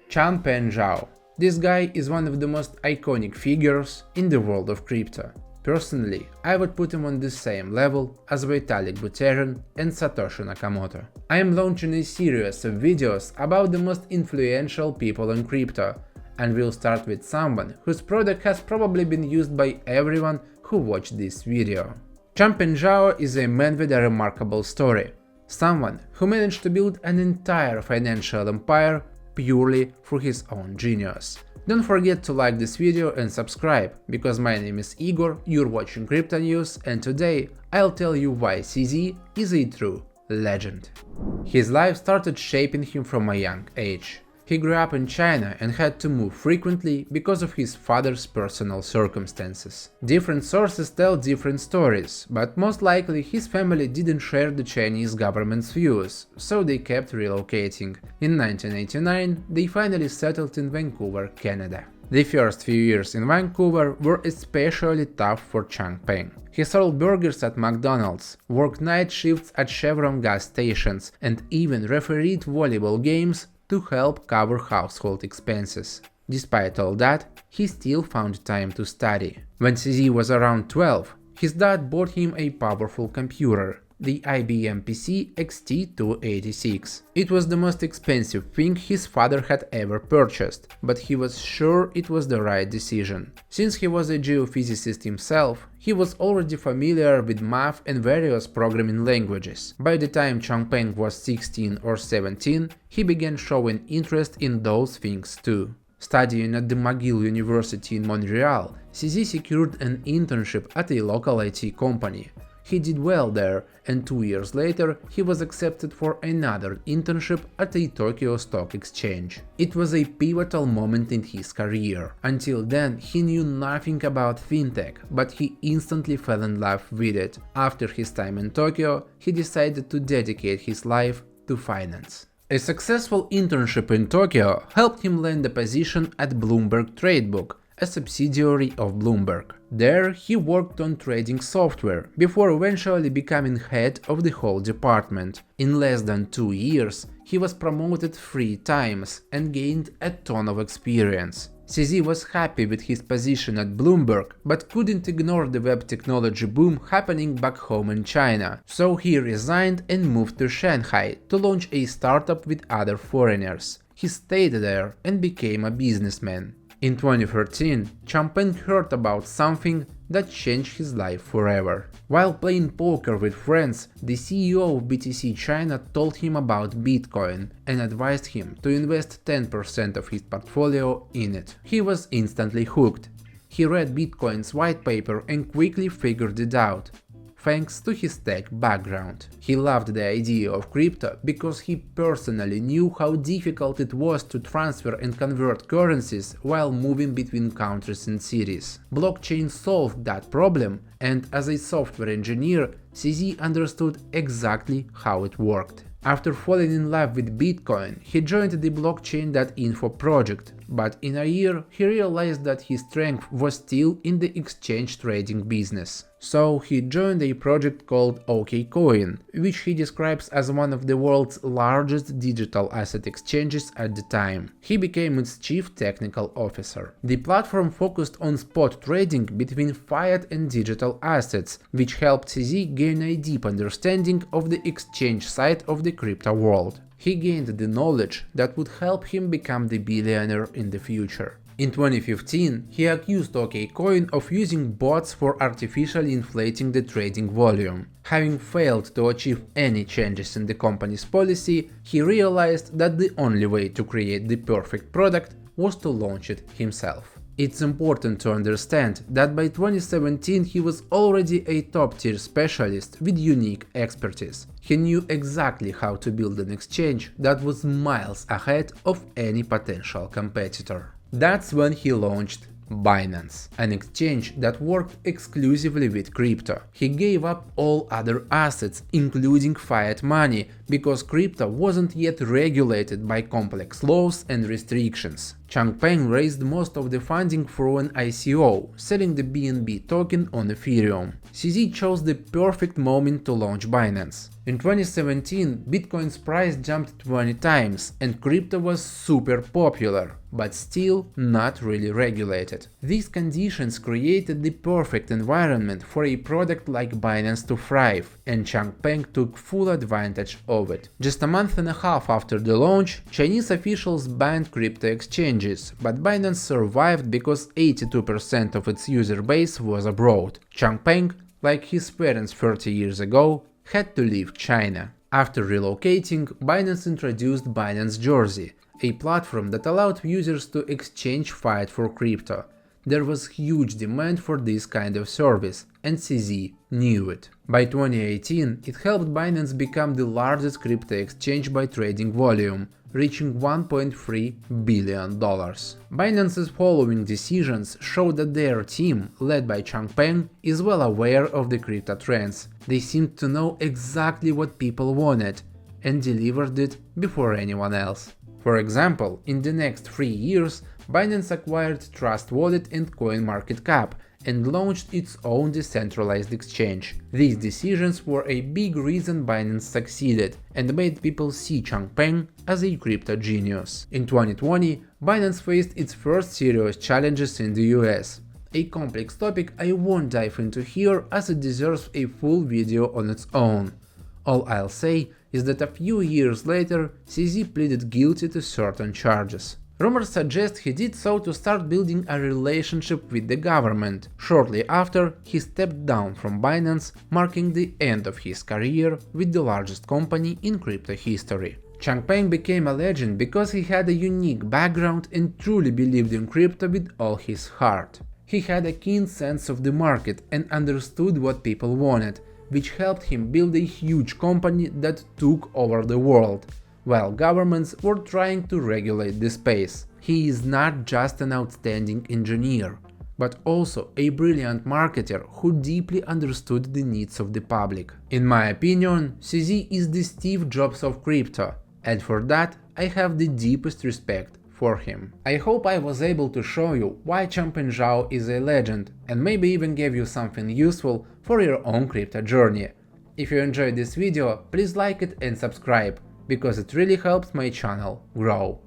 Changpeng Zhao. This guy is one of the most iconic figures in the world of crypto. Personally, I would put him on the same level as Vitalik Buterin and Satoshi Nakamoto. I am launching a series of videos about the most influential people in crypto, and we'll start with someone whose product has probably been used by everyone who watched this video. Changpeng Zhao is a man with a remarkable story. Someone who managed to build an entire financial empire purely through his own genius. Don't forget to like this video and subscribe, because my name is Igor, you're watching Crypto News, and today I'll tell you why CZ is a true legend. His life started shaping him from a young age. He grew up in China and had to move frequently because of his father's personal circumstances. Different sources tell different stories, but most likely his family didn't share the Chinese government's views, so they kept relocating. In 1989, they finally settled in Vancouver, Canada. The first few years in Vancouver were especially tough for Changpeng. He sold burgers at McDonald's, worked night shifts at Chevron gas stations, and even refereed volleyball games to help cover household expenses. Despite all that, he still found time to study. When CZ was around 12, his dad bought him a powerful computer, the IBM PC XT286. It was the most expensive thing his father had ever purchased, but he was sure it was the right decision. Since he was a geophysicist himself, he was already familiar with math and various programming languages. By the time Changpeng was 16 or 17, he began showing interest in those things too. Studying at the McGill University in Montreal, CZ secured an internship at a local IT company. He did well there, and 2 years later he was accepted for another internship at a Tokyo Stock Exchange. It was a pivotal moment in his career. Until then he knew nothing about fintech, but he instantly fell in love with it. After his time in Tokyo, he decided to dedicate his life to finance. A successful internship in Tokyo helped him land a position at Bloomberg Tradebook, a subsidiary of Bloomberg. There he worked on trading software, before eventually becoming head of the whole department. In less than 2 years, he was promoted 3 times and gained a ton of experience. CZ was happy with his position at Bloomberg, but couldn't ignore the web technology boom happening back home in China, so he resigned and moved to Shanghai to launch a startup with other foreigners. He stayed there and became a businessman. In 2013, Changpeng heard about something that changed his life forever. While playing poker with friends, the CEO of BTC China told him about Bitcoin and advised him to invest 10% of his portfolio in it. He was instantly hooked. He read Bitcoin's white paper and quickly figured it out, thanks to his tech background. He loved the idea of crypto because he personally knew how difficult it was to transfer and convert currencies while moving between countries and cities. Blockchain solved that problem, and as a software engineer, CZ understood exactly how it worked. After falling in love with Bitcoin, he joined the blockchain.info project, but in a year he realized that his strength was still in the exchange trading business. So he joined a project called OKCoin, which he describes as one of the world's largest digital asset exchanges at the time. He became its chief technical officer. The platform focused on spot trading between fiat and digital assets, which helped CZ gain a deep understanding of the exchange side of the crypto world. He gained the knowledge that would help him become the billionaire in the future. In 2015, he accused OKCoin of using bots for artificially inflating the trading volume. Having failed to achieve any changes in the company's policy, he realized that the only way to create the perfect product was to launch it himself. It's important to understand that by 2017 he was already a top-tier specialist with unique expertise. He knew exactly how to build an exchange that was miles ahead of any potential competitor. That's when he launched Binance, an exchange that worked exclusively with crypto. He gave up all other assets, including fiat money, because crypto wasn't yet regulated by complex laws and restrictions. Changpeng raised most of the funding through an ICO, selling the BNB token on Ethereum. CZ chose the perfect moment to launch Binance. In 2017, Bitcoin's price jumped 20 times and crypto was super popular, but still not really regulated. These conditions created the perfect environment for a product like Binance to thrive, and Changpeng took full advantage of it. Just a month and a half after the launch, Chinese officials banned crypto exchanges, but Binance survived because 82% of its user base was abroad. Changpeng, like his parents 30 years ago, had to leave China. After relocating, Binance introduced Binance Jersey, a platform that allowed users to exchange fiat for crypto. There was huge demand for this kind of service, and CZ knew it. By 2018, it helped Binance become the largest crypto exchange by trading volume, reaching $1.3 billion. Binance's following decisions show that their team, led by Changpeng, is well aware of the crypto trends. They seemed to know exactly what people wanted and delivered it before anyone else. For example, in the next 3 years, Binance acquired Trust Wallet and CoinMarketCap and launched its own decentralized exchange. These decisions were a big reason Binance succeeded and made people see Changpeng as a crypto genius. In 2020, Binance faced its first serious challenges in the US. A complex topic I won't dive into here as it deserves a full video on its own. All I'll say is that a few years later, CZ pleaded guilty to certain charges. Rumors suggest he did so to start building a relationship with the government. Shortly after, he stepped down from Binance, marking the end of his career with the largest company in crypto history. Changpeng became a legend because he had a unique background and truly believed in crypto with all his heart. He had a keen sense of the market and understood what people wanted, which helped him build a huge company that took over the world, while governments were trying to regulate the space. He is not just an outstanding engineer, but also a brilliant marketer who deeply understood the needs of the public. In my opinion, CZ is the Steve Jobs of crypto, and for that I have the deepest respect for him. I hope I was able to show you why Changpeng Zhao is a legend and maybe even gave you something useful for your own crypto journey. If you enjoyed this video, please like it and subscribe, because it really helps my channel grow.